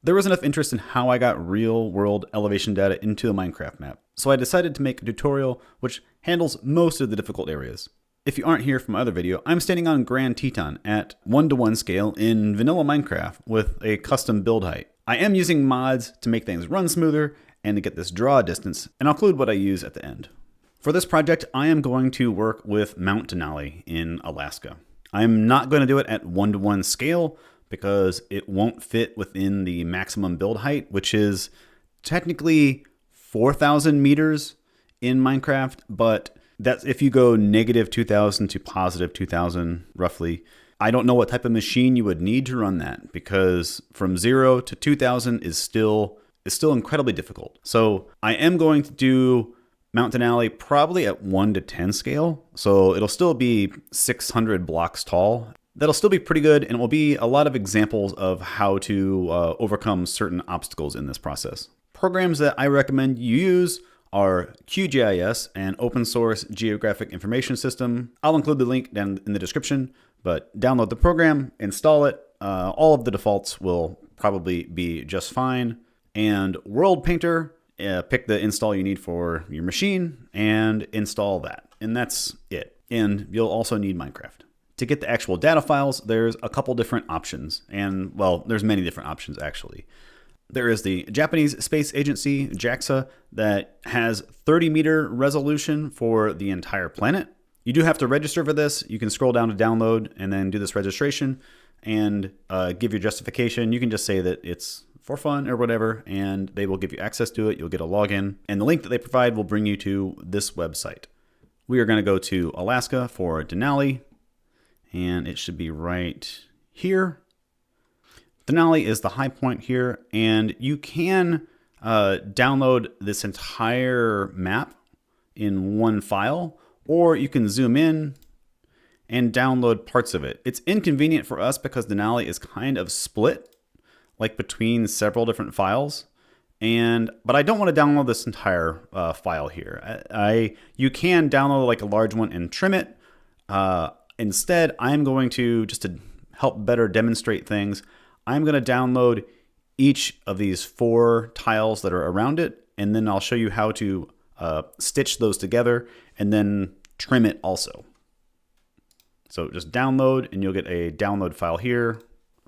There was enough interest in how I got real world elevation data into a Minecraft map, so I decided to make a tutorial which handles most of the difficult areas. If you aren't here from my other video, I'm standing on Grand Teton at 1:1 scale in vanilla Minecraft with a custom build height. I am using mods to make things run smoother and to get this draw distance, and I'll include what I use at the end. For this project, I am going to work with Mount Denali in Alaska. I'm not going to do it at 1:1 scale because it won't fit within the maximum build height, which is technically 4,000 meters in Minecraft, but that's if you go negative 2,000 to positive 2,000 roughly. I don't know what type of machine you would need to run that, because from 0 to 2,000 is still incredibly difficult. So I am going to do Mount Denali probably at 1 to 10 scale. So it'll still be 600 blocks tall. That'll still be pretty good, and it will be a lot of examples of how to overcome certain obstacles in this process. Programs that I recommend you use are QGIS, an open source geographic information system. I'll include the link down in the description, but download the program, install it. All of the defaults will probably be just fine. And World Painter, pick the install you need for your machine and install that. And that's it. And you'll also need Minecraft. To get the actual data files, there's a couple different options. And well, there's many different options actually. There is the Japanese Space Agency, JAXA, that has 30-meter resolution for the entire planet. You do have to register for this. You can scroll down to download and then do this registration and give your justification. You can just say that it's for fun or whatever, and they will give you access to it. You'll get a login, and the link that they provide will bring you to this website. We are going to go to Alaska for Denali, and it should be right here. Denali is the high point here, and you can download this entire map in one file, or you can zoom in and download parts of it. It's inconvenient for us because Denali is kind of split, like between several different files. But I don't want to download this entire file here. You can download like a large one and trim it. Instead, I'm going to, just to help better demonstrate things, I'm going to download each of these 4 tiles that are around it, and then I'll show you how to stitch those together and then trim it also. So just download, and you'll get a download file here.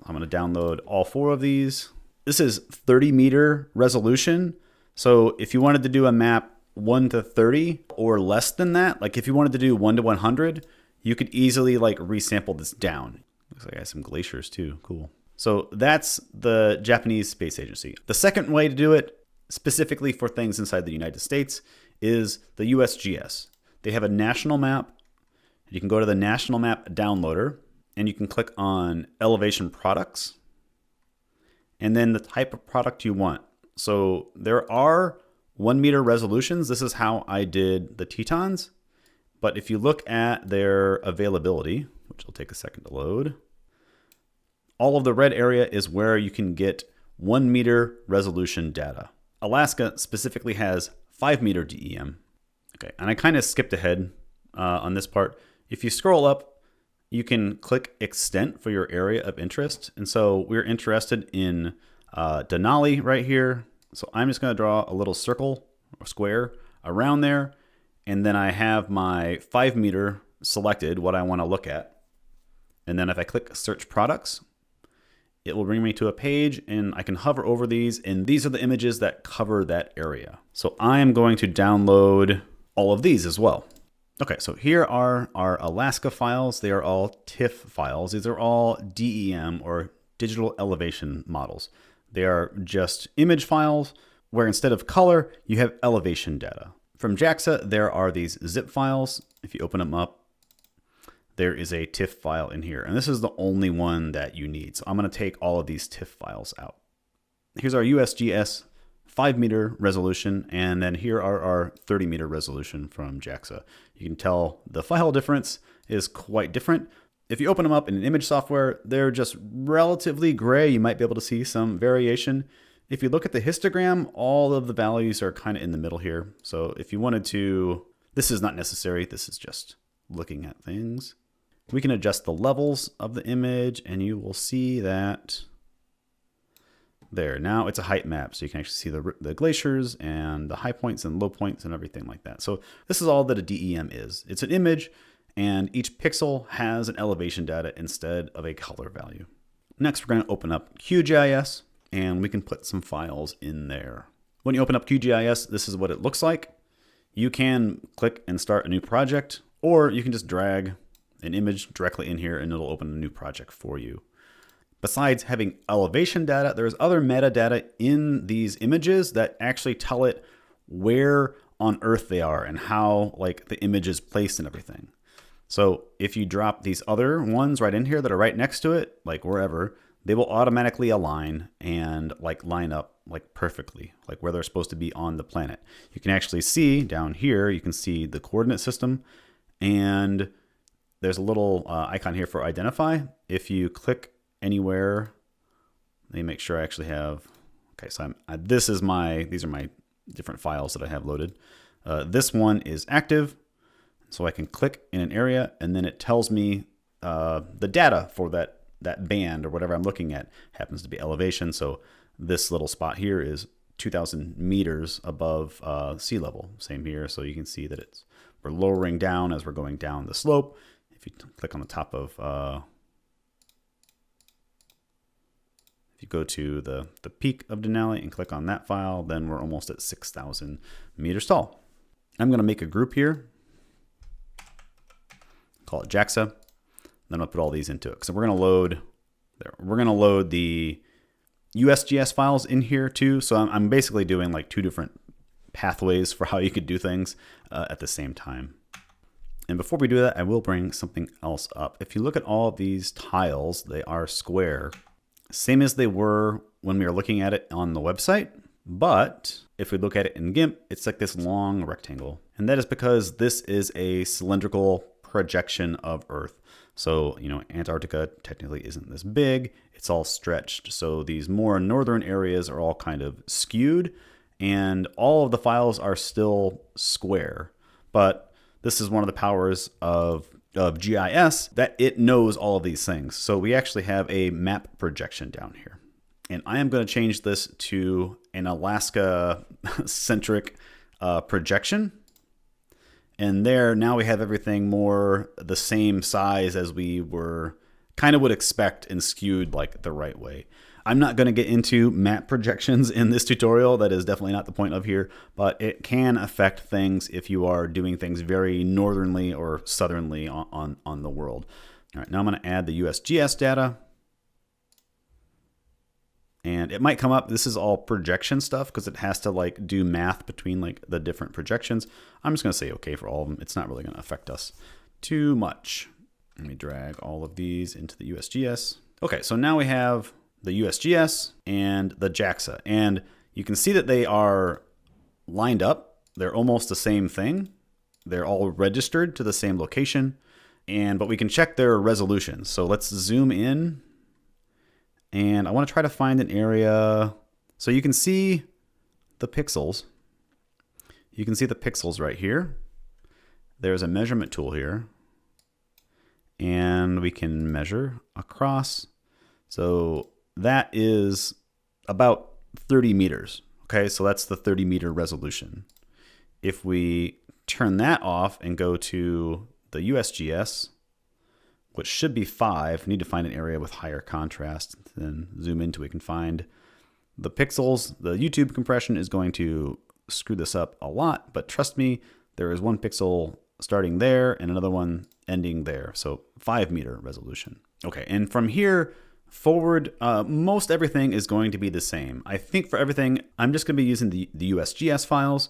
I'm going to download all 4 of these. This is 30-meter resolution. So if you wanted to do a map 1 to 30 or less than that, like if you wanted to do 1 to 100, you could easily like resample this down. Looks like I have some glaciers too. Cool. So that's the Japanese Space Agency. The second way to do it, specifically for things inside the United States, is the USGS. They have a national map. You can go to the national map downloader, and you can click on elevation products, and then the type of product you want. So there are 1-meter resolutions. This is how I did the Tetons. But if you look at their availability, which will take a second to load, all of the red area is where you can get 1-meter resolution data. Alaska specifically has 5-meter DEM. Okay, and I kind of skipped ahead on this part. If you scroll up, you can click extent for your area of interest. And so we're interested in Denali right here. So I'm just going to draw a little circle or square around there. And then I have my 5-meter selected, what I want to look at. And then if I click search products, it will bring me to a page, and I can hover over these, and these are the images that cover that area. So I am going to download all of these as well. Okay, so here are our Alaska files. They are all TIFF files. These are all DEM, or digital elevation models. They are just image files where instead of color, you have elevation data. From JAXA, there are these zip files. If you open them up, there is a TIFF file in here, and this is the only one that you need. So I'm going to take all of these TIFF files out. Here's our USGS 5-meter resolution, and then here are our 30-meter resolution from JAXA. You can tell the file difference is quite different. If you open them up in an image software, they're just relatively gray. You might be able to see some variation. If you look at the histogram, all of the values are kind of in the middle here. So if you wanted to, this is not necessary. This is just looking at things. We can adjust the levels of the image, and you will see that There, now it's a height map, so you can actually see the glaciers and the high points and low points and everything like that. So this is all that a DEM is. It's an image, and each pixel has an elevation data instead of a color value. Next, we're going to open up QGIS, and we can put some files in there. When you open up QGIS, this is what it looks like. You can click and start a new project, or you can just drag an image directly in here and it'll open a new project for you. Besides having elevation data, there's other metadata in these images that actually tell it where on Earth they are and how like the image is placed and everything. So if you drop these other ones right in here that are right next to it, like wherever, they will automatically align and like line up like perfectly, like where they're supposed to be on the planet. You can actually see down here, you can see the coordinate system, and there's a little icon here for identify. If you click anywhere, let me make sure I actually have, okay, so these are my different files that I have loaded. This one is active, so I can click in an area and then it tells me the data for that band or whatever I'm looking at. Happens to be elevation, so this little spot here is 2,000 meters above sea level. Same here, so you can see that we're lowering down as we're going down the slope. If you click on the top of if you go to the peak of Denali and click on that file, then we're almost at 6,000 meters tall. I'm going to make a group here, call it JAXA. Then I'll put all these into it. So we're going to load there. We're going to load the USGS files in here too. So I'm basically doing like two different pathways for how you could do things at the same time. And before we do that, I will bring something else up. If you look at all of these tiles, they are square. Same as they were when we were looking at it on the website, but if we look at it in GIMP, it's like this long rectangle. And that is because this is a cylindrical projection of Earth. So, you know, Antarctica technically isn't this big, it's all stretched. So these more northern areas are all kind of skewed, and all of the files are still square. But this is one of the powers of GIS, that it knows all of these things. So we actually have a map projection down here. And I am going to change this to an Alaska-centric projection. And there, now we have everything more the same size as we were kind of would expect and skewed like the right way. I'm not going to get into map projections in this tutorial. That is definitely not the point of here, but it can affect things if you are doing things very northernly or southerly on the world. All right, now I'm going to add the USGS data. And it might come up, this is all projection stuff because it has to like do math between like the different projections. I'm just going to say okay for all of them. It's not really going to affect us too much. Let me drag all of these into the USGS. Okay, so now we have the USGS and the JAXA. And you can see that they are lined up. They're almost the same thing. They're all registered to the same location. But we can check their resolution. So let's zoom in. And I want to try to find an area. So you can see the pixels. You can see the pixels right here. There's a measurement tool here. And we can measure across. So that is about 30 meters. Okay, so that's the 30 meter resolution. If we turn that off and go to the USGS, which should be 5, we need to find an area with higher contrast. Then zoom into it, we can find the pixels. The YouTube compression is going to screw this up a lot, but trust me, there is one pixel starting there and another one ending there. So 5 meter resolution. Okay, and from here forward, most everything is going to be the same. I think for everything, I'm just going to be using the USGS files.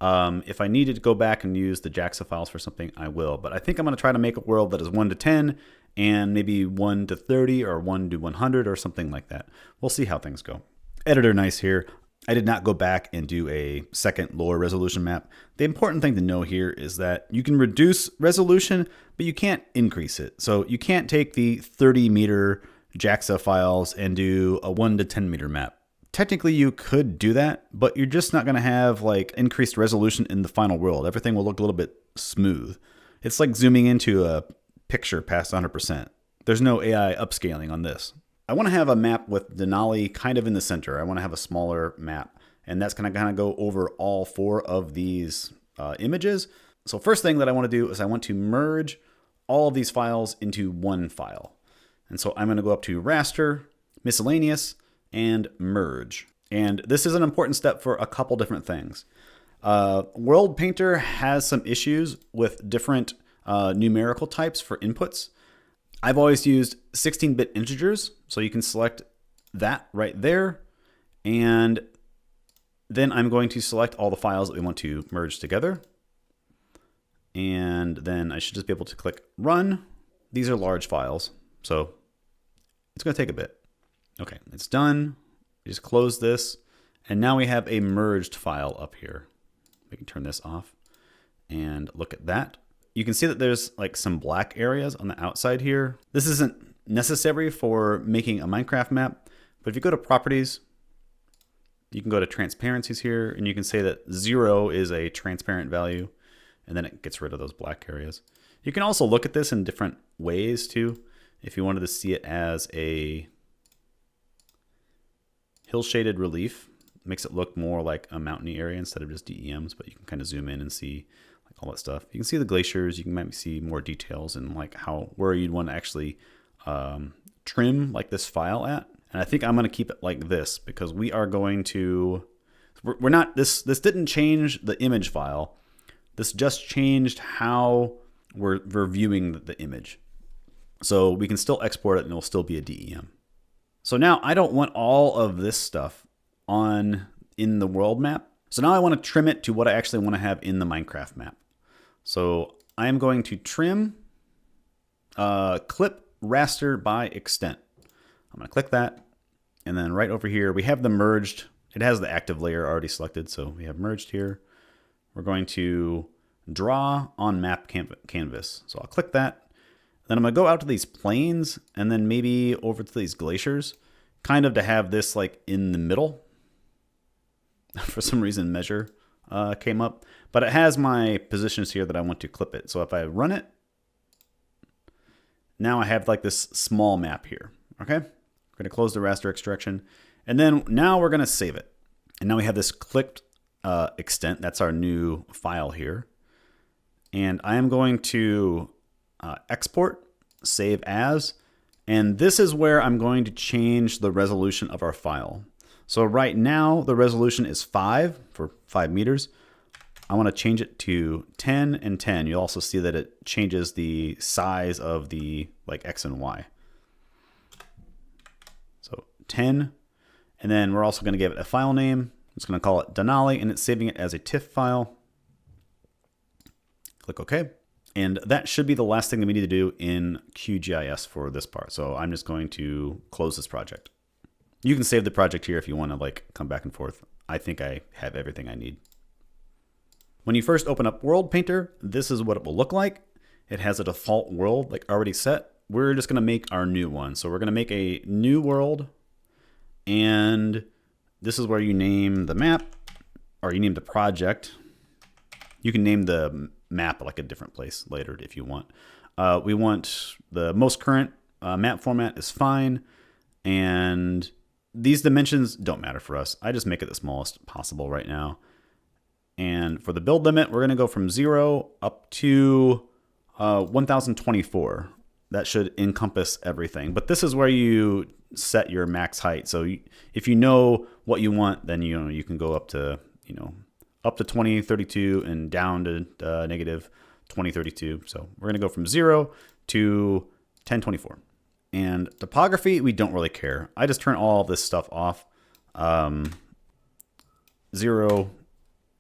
If I needed to go back and use the JAXA files for something, I will. But I think I'm going to try to make a world that is 1 to 10 and maybe 1 to 30 or 1 to 100 or something like that. We'll see how things go. Extra.Gneiss here. I did not go back and do a second lower resolution map. The important thing to know here is that you can reduce resolution, but you can't increase it. So you can't take the 30 meter JAXA files and do a 1 to 10 meter map. Technically you could do that, but you're just not going to have like increased resolution in the final world. Everything will look a little bit smooth. It's like zooming into a picture past 100%. There's no AI upscaling on this. I want to have a map with Denali kind of in the center. I want to have a smaller map, and that's going to kind of go over all 4 of these images. So first thing that I want to do is I want to merge all of these files into one file. And so I'm going to go up to raster, miscellaneous, and merge. And this is an important step for a couple different things. World Painter has some issues with different numerical types for inputs. I've always used 16-bit integers, so you can select that right there. And then I'm going to select all the files that we want to merge together. And then I should just be able to click run. These are large files, so it's going to take a bit. Okay, it's done. Just close this. And now we have a merged file up here. We can turn this off and look at that. You can see that there's like some black areas on the outside here. This isn't necessary for making a Minecraft map, but if you go to properties, you can go to transparencies here, and you can say that 0 is a transparent value, and then it gets rid of those black areas. You can also look at this in different ways too. If you wanted to see it as a hill shaded relief, it makes it look more like a mountainy area instead of just DEMs, but you can kind of zoom in and see like all that stuff. You can see the glaciers. You can maybe see more details and like where you'd want to actually trim like this file at. And I think I'm going to keep it like this because we are going to, we're not, this didn't change the image file. This just changed how we're viewing the image. So we can still export it and it'll still be a DEM. So now I don't want all of this stuff in the world map. So now I want to trim it to what I actually want to have in the Minecraft map. So I am going to trim clip raster by extent. I'm going to click that. And then right over here, we have the merged. It has the active layer already selected. So we have merged here. We're going to draw on map canvas. So I'll click that. Then I'm going to go out to these plains and then maybe over to these glaciers, kind of to have this like in the middle. For some reason, measure came up. But it has my positions here that I want to clip it. So if I run it, now I have like this small map here. Okay, we're going to close the raster extraction. And then now we're going to save it. And now we have this clipped extent. That's our new file here. And I am going to export, save as. And this is where I'm going to change the resolution of our file. So right now the resolution is 5 for 5 meters. I want to change it to 10 and 10. You'll also see that it changes the size of the like X and Y. So 10. And then we're also going to give it a file name. I'm just going to call it Denali, and it's saving it as a TIFF file. Click OK. And that should be the last thing that we need to do in QGIS for this part. So I'm just going to close this project. You can save the project here if you want to like come back and forth. I think I have everything I need. When you first open up World Painter, this is what it will look like. It has a default world like already set. We're just going to make our new one. So we're going to make a new world. And this is where you name the map, or you name the project. You can name the map like a different place later if you want. We want the most current map format is fine. And these dimensions don't matter for us. I just make it the smallest possible right now. And for the build limit, we're going to go from 0 up to 1024. That should encompass everything. But this is where you set your max height. So if you know what you want, then you can go up to up to 2032 and down to negative 2032. So we're going to go from 0 to 1024. And topography, we don't really care. I just turn all of this stuff off. 0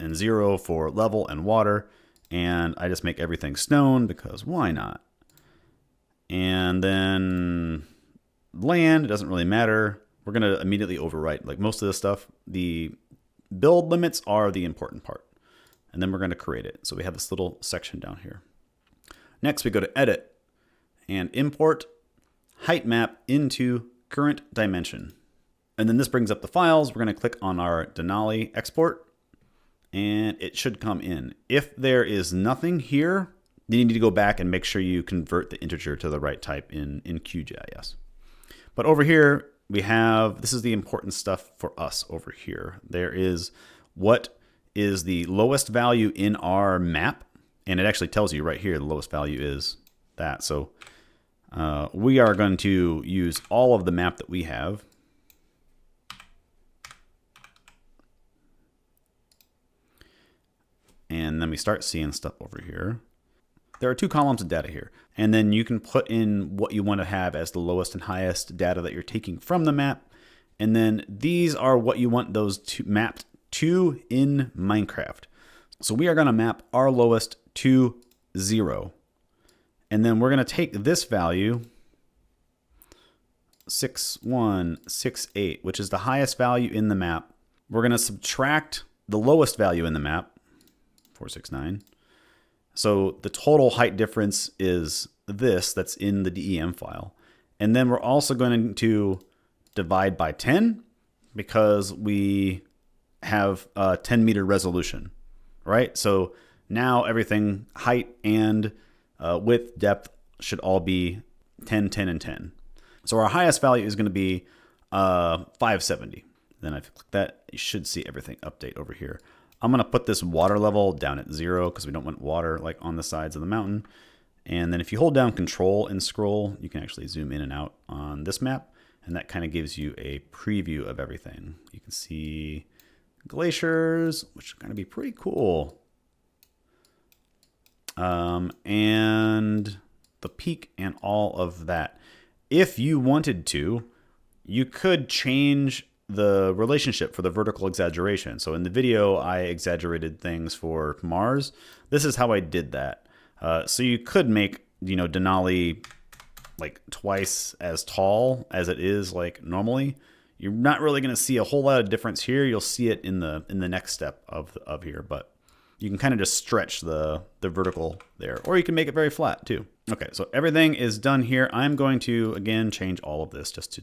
and 0 for level and water. And I just make everything stone because why not? And then land, it doesn't really matter. We're going to immediately overwrite like most of this stuff. The build limits are the important part. And then we're going to create it. So we have this little section down here. Next, we go to edit and import height map into current dimension. And then this brings up the files. We're going to click on our Denali export and it should come in. If there is nothing here, then you need to go back and make sure you convert the integer to the right type in QGIS. But over here, we have, this is the important stuff for us over here. There is what is the lowest value in our map. And it actually tells you right here, the lowest value is that. So we are going to use all of the map that we have. And then we start seeing stuff over here. There are 2 columns of data here. And then you can put in what you want to have as the lowest and highest data that you're taking from the map. And then these are what you want those mapped to in Minecraft. So we are going to map our lowest to 0. And then we're going to take this value, 6168, which is the highest value in the map. We're going to subtract the lowest value in the map, 469. So the total height difference is this that's in the DEM file. And then we're also going to divide by 10 because we have a 10 meter resolution, right? So now everything, height and width, depth should all be 10, 10, and 10. So our highest value is going to be 570. Then if you click that, you should see everything update over here. I'm going to put this water level down at 0 because we don't want water like on the sides of the mountain. And then if you hold down Control and scroll, you can actually zoom in and out on this map. And that kind of gives you a preview of everything. You can see glaciers, which are going to be pretty cool. And the peak and all of that. If you wanted to, you could change the relationship for the vertical exaggeration. So in the video, I exaggerated things for Mars. This is how I did that. So you could make, Denali like twice as tall as it is like normally. You're not really going to see a whole lot of difference here. You'll see it in the next step of here, but you can kind of just stretch the vertical there, or you can make it very flat too. Okay, so everything is done here. I'm going to again change all of this just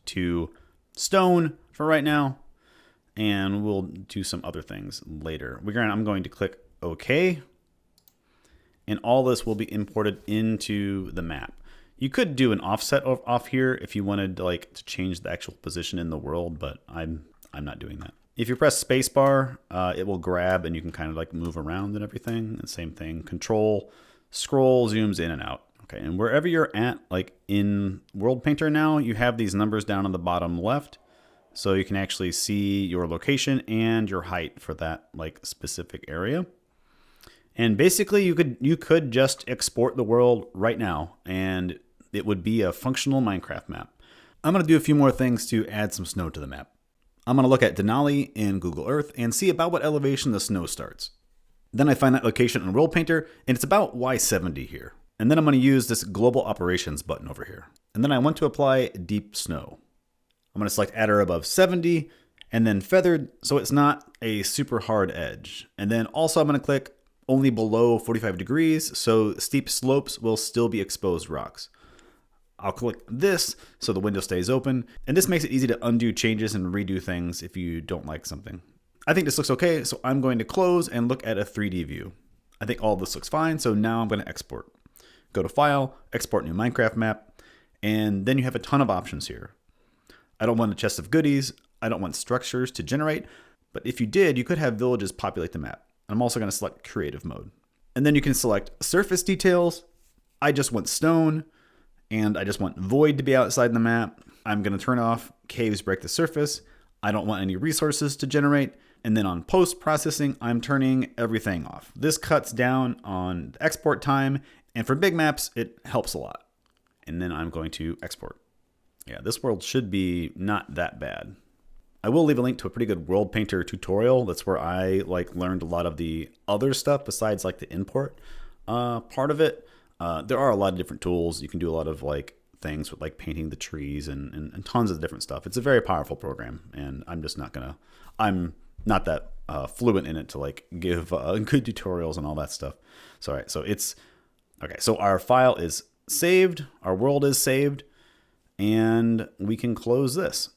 to stone for right now, and we'll do some other things later. I'm going to click OK, and all this will be imported into the map. You could do an offset off here if you wanted to change the actual position in the world, but I'm not doing that. If you press spacebar, it will grab and you can kind of move around and everything. And same thing, Control, scroll, zooms in and out. Okay, and wherever you're at, in World Painter now, you have these numbers down on the bottom left. So you can actually see your location and your height for that specific area. And basically you could just export the world right now and it would be a functional Minecraft map. I'm going to do a few more things to add some snow to the map. I'm going to look at Denali in Google Earth and see about what elevation the snow starts. Then I find that location in World Painter, and it's about Y70 here. And then I'm going to use this Global Operations button over here. And then I want to apply Deep Snow. I'm going to select Adder above 70, and then Feathered, so it's not a super hard edge. And then also I'm going to click only below 45 degrees, so steep slopes will still be exposed rocks. I'll click this so the window stays open, and this makes it easy to undo changes and redo things if you don't like something. I think this looks okay, so I'm going to close and look at a 3D view. I think all of this looks fine, so now I'm going to export. Go to File, Export New Minecraft Map, and then you have a ton of options here. I don't want a chest of goodies, I don't want structures to generate, but if you did, you could have villages populate the map. I'm also going to select Creative Mode. And then you can select Surface Details. I just want stone, and I just want void to be outside the map. I'm going to turn off Caves Break the Surface. I don't want any resources to generate. And then on post-processing, I'm turning everything off. This cuts down on export time, and for big maps, it helps a lot. And then I'm going to export. Yeah, this world should be not that bad. I will leave a link to a pretty good World Painter tutorial. That's where I learned a lot of the other stuff besides the import part of it. There are a lot of different tools. You can do a lot of things with painting the trees and tons of different stuff. It's a very powerful program, and I'm just not gonna. I'm not that fluent in it to give good tutorials and all that stuff. So all right, so it's okay. So our file is saved. Our world is saved, and we can close this.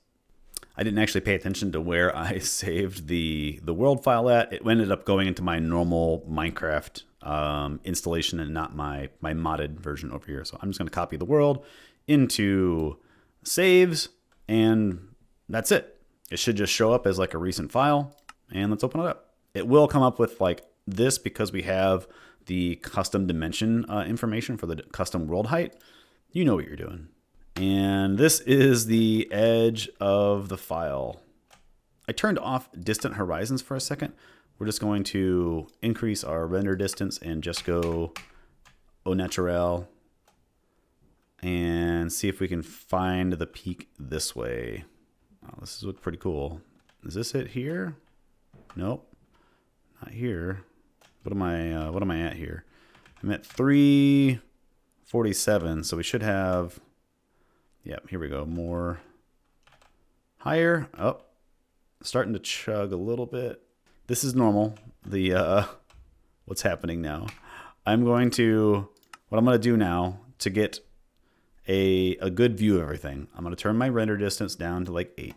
I didn't actually pay attention to where I saved the world file at. It ended up going into my normal Minecraft installation and not my modded version over here. So I'm just going to copy the world into saves, and that's it. It should just show up as like a recent file, and let's open it up. It will come up with like this because we have the custom dimension information for the custom world height. You know what you're doing. And this is the edge of the file. I turned off distant horizons for a second. We're just going to increase our render distance and just go au naturel and see if we can find the peak this way. Oh, this is pretty cool. Is this it here? Nope, not here. What am I at here? I'm at 347, so we should have, yep, here we go, more higher. Oh, starting to chug a little bit. This is normal. What's happening now? What I'm going to do now to get a good view of everything, I'm going to turn my render distance down to like 8.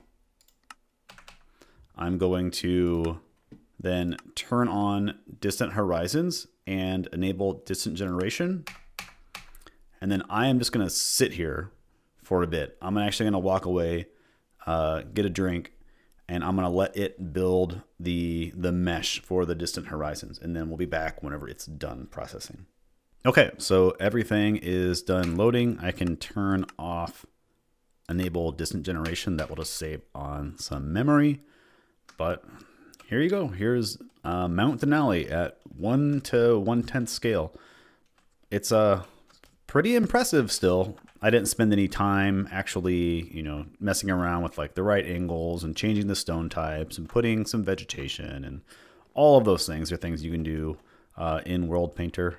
I'm going to then turn on distant horizons and enable distant generation. And then I am just going to sit here for a bit. I'm actually going to walk away, get a drink, and I'm going to let it build the mesh for the distant horizons. And then we'll be back whenever it's done processing. Okay, so everything is done loading. I can turn off enable distant generation. That will just save on some memory. But here you go. Here's Mount Denali at 1 to 1/10 scale. It's pretty impressive still. I didn't spend any time actually, messing around with like the right angles and changing the stone types and putting some vegetation, and all of those things are things you can do in World Painter.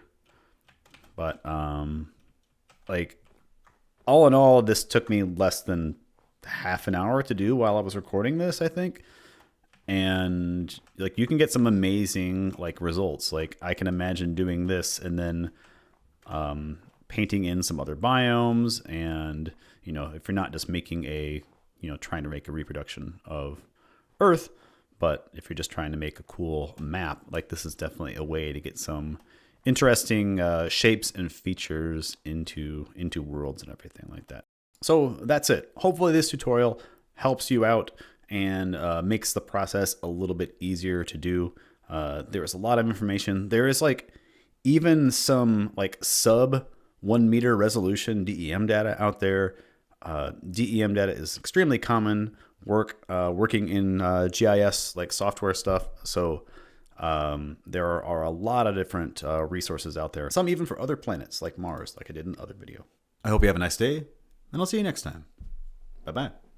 But like all in all, this took me less than half an hour to do while I was recording this, I think. And like you can get some amazing like results. Like I can imagine doing this and then painting in some other biomes, and if you're not just making trying to make a reproduction of Earth, but if you're just trying to make a cool map, like this is definitely a way to get some interesting shapes and features into worlds and everything like that. So that's it. Hopefully this tutorial helps you out and makes the process a little bit easier to do. There is a lot of information. There is like even some like sub 1 meter resolution DEM data out there. DEM data is extremely common working in GIS like software stuff. So there are a lot of different resources out there. Some even for other planets like Mars, like I did in the other video. I hope you have a nice day, and I'll see you next time. Bye-bye.